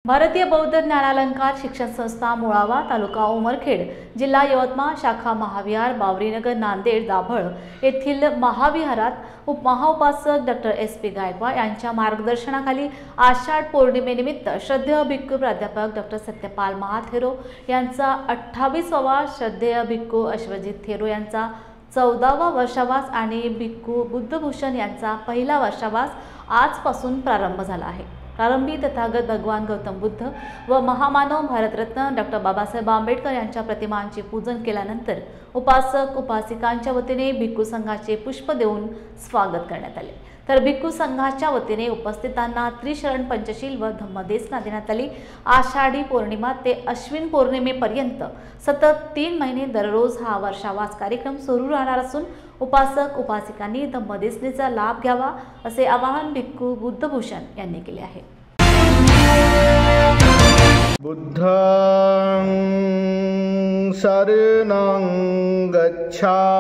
भारतीय बौद्ध ज्ञानालंकार शिक्षण संस्था मुळावा, तालुका उमरखेड, जिल्हा यवतमाळ, शाखा महाविहार, बावरीनगर, नांदेड, दाभळ येथील महाविहारात महाउपासक डॉ. SP गायकवाड यांच्या मार्गदर्शनाखाली आषाढ पौर्णिमेनिमित्त श्रद्धेय भिक्खू प्राध्यापक डॉ. सत्यपाल महाथेरो यांचा 28वा, श्रद्धेय भिक्खू अश्वजित थेरो यांचा 14वा वर्षावास आणि भिक्खू बुद्धभूषण यांचा पहिला वर्षावास आजपासून प्रारंभ झाला आहे। प्रारंभी तथागत भगवान गौतम बुद्ध व महामानव भारतरत्न डॉ. बाबासाहेब आंबेडकर यांच्या प्रतिमांचे पूजन केल्यानंतर उपासक उपासिकांच्या वतीने भिक्खू संघाचे पुष्प देऊन स्वागत करण्यात आले। तर भिक्खू संघाच्या वतीने उपस्थितांना त्रिशरण पंचशील व धम्मदेसना देण्यात आली। आषाढी पौर्णिमा ते अश्विन पौर्णिमेपर्यंत सतत 3 महिने दररोज हा वर्षावास कार्यक्रम सुरू राहणार असून उपासक उपासिकांनी धम्मदेसनेचा लाभ घ्यावा असे आवाहन भिक्खू बुद्धभूषण यांनी केले आहे। बुद्धं शरणं गच्छामि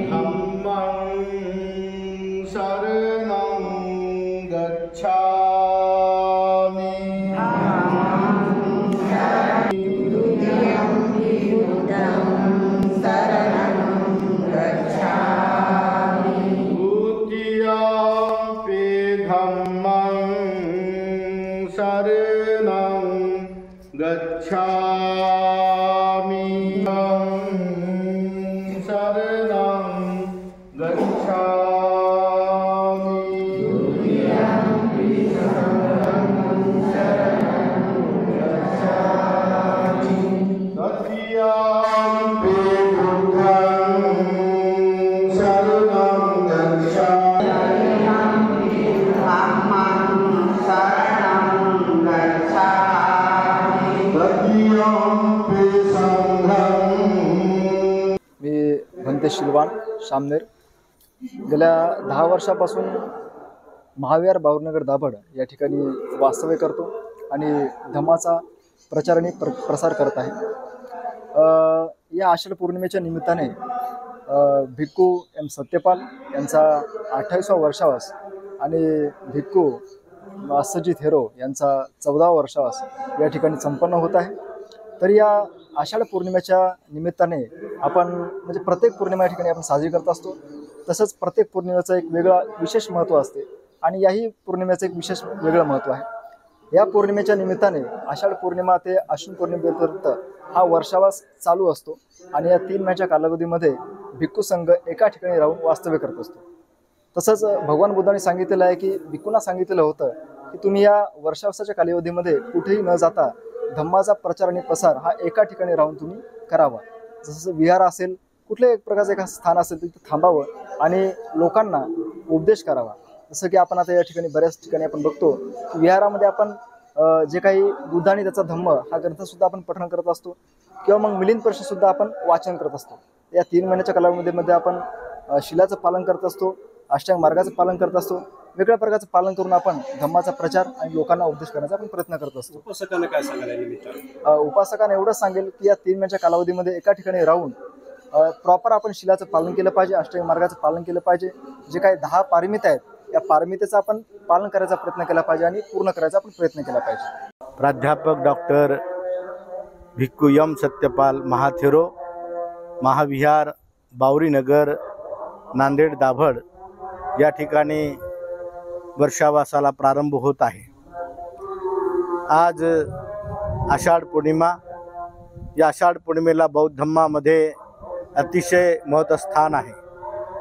धम्मं शरणं गच्छामि शरणं गच्छामि शरणं मी भंते शिलवान शामनेर गेल्या 10 वर्षापासून महाविहार बावरीनगर दाभड या ठिकाणी वास्तव्य करतो आणि धम्माचा प्रचार आणि प्रसार करत आहे। या आषाढ पौर्णिमेच्या निमित्ताने भिक्खू M सत्यपाल यांचा 28वा वर्षावास आणि भिक्खू अश्वजित थेरो यांचा 14वा वर्षावास या ठिकाणी संपन्न होत आहे। तर या आषाढ पौर्णिमेच्या निमित्ताने आपण म्हणजे प्रत्येक पौर्णिमा या ठिकाणी आपण साजरी करत असतो, तसंच प्रत्येक पौर्णिमेचं एक वेगळं विशेष महत्त्व असते आणि याही पौर्णिमेचं एक विशेष वेगळं महत्त्व आहे। या पौर्णिमेच्या निमित्ताने आषाढ पौर्णिमा ते अश्विन पौर्णिमेपर्यंत हा वर्षावास चालू असतो आणि या 3 महिन्याच्या कालावधीमध्ये भिक्खू संघ एका ठिकाणी राहून वास्तव्य करत असतो। तसंच भगवान बुद्धांनी सांगितलेलं आहे की भिक्खूंना सांगितलेलं होतं की तुम्ही या वर्षावासाच्या कालावधीमध्ये कुठेही न जाता धम्माचा प्रचार आणि प्रसार हा एका ठिकाणी राहून तुम्ही करावा। जसं विहार असेल, कुठल्याही एक प्रकारचं एखादं स्थान असेल तिथे थांबावं आणि लोकांना उपदेश करावा। जसं की आपण आता या ठिकाणी बऱ्याच ठिकाणी आपण बघतो की विहारामध्ये आपण जे काही बुद्धांनी त्याचा धम्म हा ग्रंथसुद्धा आपण पठण करत असतो किंवा मग मिलिंद परिषदसुद्धा आपण वाचन करत असतो। या 3 महिन्याच्या कालावधीमध्ये आपण शिलाचं पालन करत असतो, अष्टांग मार्गाचं पालन करत असतो, वेगळ्या प्रकारचं पालन करून आपण धम्माचा प्रचार आणि लोकांना उपदेश करण्याचा आपण प्रयत्न करत असतो। उपासकांना काय सांगायला उपासकांना एवढंच सांगेल की या 3 महिन्याच्या कालावधीमध्ये एका ठिकाणी राहून प्रॉपर आपण शिलाचं पालन केलं पाहिजे, अष्टांग मार्गाचं पालन केलं पाहिजे, जे काही 10 पारमिता आहेत या पारमितेचं आपण पालन करायचा प्रयत्न केला पाहिजे आणि पूर्ण करायचा आपण प्रयत्न केला पाहिजे। प्राध्यापक डॉक्टर भिक्खू M सत्यपाल महाथेरो, महाविहार बावरीनगर, नांदेड, दाभड या ठिकाणी वर्षावासाला प्रारंभ होत आहे। आज आषाढ पौर्णिमा, या आषाढ पौर्णिमेला बौद्ध धम्मामध्ये अतिशय महत्त्व स्थान आहे।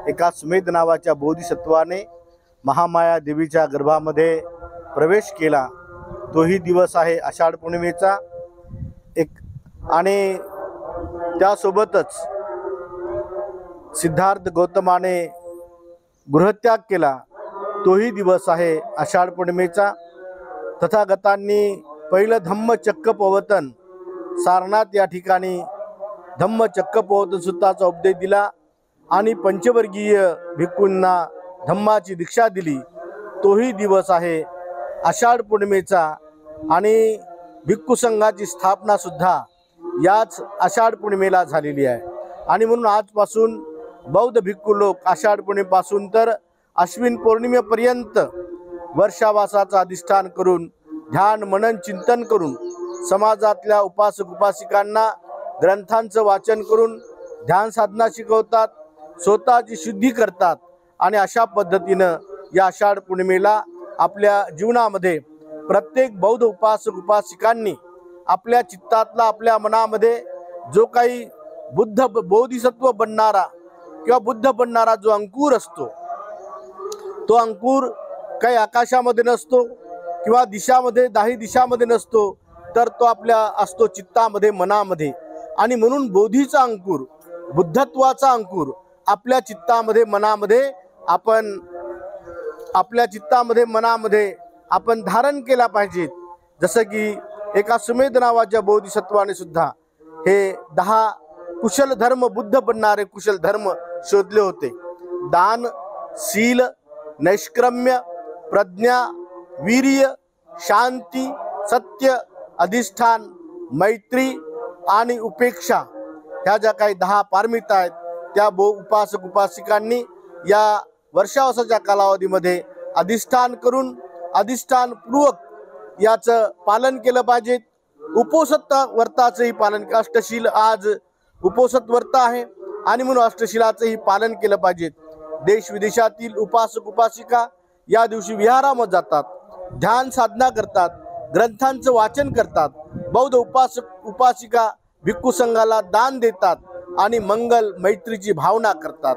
एका सुमेध नावाच्या बोधिसत्वाने महामाया देवीच्या गर्भामध्ये प्रवेश केला, तोही दिवस आहे आषाढ पौर्णिमेचा एक। आणि त्यासोबतच सिद्धार्थ गौतमाने गृहत्याग केला, तोही दिवस आहे आषाढ पौर्णिमेचा। तथागतांनी पहिलं धम्मचक्कपवतन सारनाथ या ठिकाणी धम्मचक्कपवतन सूत्राचा उपदेश दिला आणि पंचवर्गीय भिक्खूंना धम्माची दीक्षा दिली, तोही दिवस आहे आषाढ पौर्णिमेचा। आणि भिक्खू संघाची स्थापना सुद्धा याच आषाढ पौर्णिमेला झालेली आहे। आणि म्हणून आजपासून बौद्ध भिक्खू लोक आषाढ पौर्णिमेपासून तर अश्विन पौर्णिमेपर्यंत वर्षावासाचं अधिष्ठान करून ध्यान मनन चिंतन करून समाजातल्या उपासक उपासिकांना ग्रंथांचं वाचन करून ध्यान साधना शिकवतात, स्वतःची शुद्धी करतात आणि अशा पद्धतीनं या आषाढ पौर्णिमेला आपल्या जीवनामध्ये प्रत्येक बौद्ध उपासक उपासिकांनी आपल्या चित्तातला आपल्या मनामध्ये जो काही बोधिसत्व बनणारा किंवा बुद्ध बनणारा जो अंकुर असतो, तो अंकुर काही आकाशामध्ये नसतो किंवा दिशामध्ये 10 दिशामध्ये नसतो, तर तो आपल्या असतो चित्तामध्ये मनामध्ये. आणि म्हणून बोधीचा अंकुर बुद्धत्वाचा अंकुर आपल्या चित्तामध्ये मनामध्ये आपण धारण केला पाहिजे. जसं की एका सुमेध नावाच्या बोधिसत्वाने सुद्धा हे 10 कुशल धर्म बुद्ध बनणारे कुशल धर्म शोधले होते. दान, शील, नैष्क्रम्य, प्रज्ञा, वीर्य, शांती, सत्य, अधिष्ठान, मैत्री आणि उपेक्षा ह्या ज्या काही 10 पारमिता आहेत त्या उपासक उपासिकांनी या वर्षावसाच्या कालावधीमध्ये अधिष्ठान करून अधिष्ठानपूर्वक याचं पालन केलं पाहिजे. उपोषत व्रताचंही पालन, अष्टशील आज उपोषत व्रत आहे आणि म्हणून अष्टशिलाचंही पालन केलं पाहिजे. देश विदेशातील उपासक उपासिका या दिवशी विहारामध्ये जातात, ध्यान साधना करतात, ग्रंथांचं वाचन करतात, बौद्ध उपासक उपासिका भिक्खू संघाला दान देतात आणि मंगल मैत्रीची भावना करतात.